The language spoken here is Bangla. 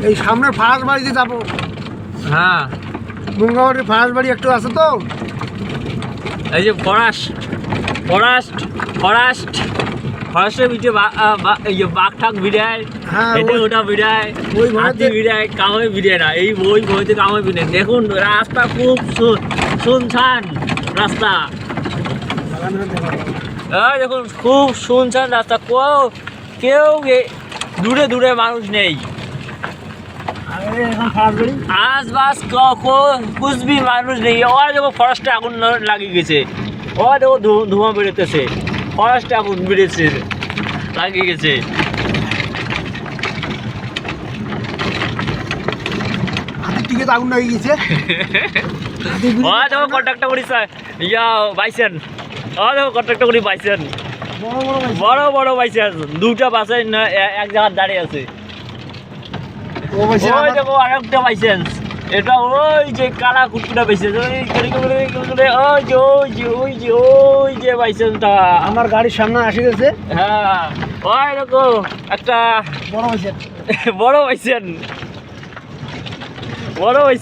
এই সামনের ফারাস বাড়িতে যাবো। হ্যাঁ, গঙ্গাবাড়ির ফারাস বাড়ি একটু আছে তো। এই যে ফরেস্টের ভিতরে বাঘ ঠাক বিড়ায়, হ্যাঁ, এটা ওটা বিড়ায়, ওই ভয়েতে- হাতি বিড়ায়, কামাই বিড়ায় না, এই ওই ভয়তে কামাই বিড়ায়। দেখুন রাস্তা খুব শুনছান রাস্তা, দেখুন খুব শুনছান রাস্তা, কেউ দূরে দূরে মানুষ নেই। আশপাশ कुछ भी মানুষ নেই। ওরা দেখো ফরেস্টে আগুন লাগিয়ে গেছে, ওরা দেখো ধোঁয়া বেরোতেছে, ফরেস্টে আগুন বেড়েছে লাগিয়ে গেছে। টিকে আগুন লাগিয়ে গেছে। ওরা দেখো কন্ট্রাক্টর করি বাইসেন, ওরা দেখো কন্ট্রাক্টর করি বাইসেন, বড় বড় বাইসেন, দুটা বাসে এক জায়গায় দাঁড়িয়ে আছে। ওই দেখো আরেকটা বাইসেন্স, এটা ওই যে কালা কুকুরটা বাইসেন্স, ওই যে বাইসেন্সটা আমার গাড়ির সামনে আসে গেছে। হ্যাঁ, ওই দেখো একটা বড় হয়েছে। বড় বাইসেন, বড় বাইসেন।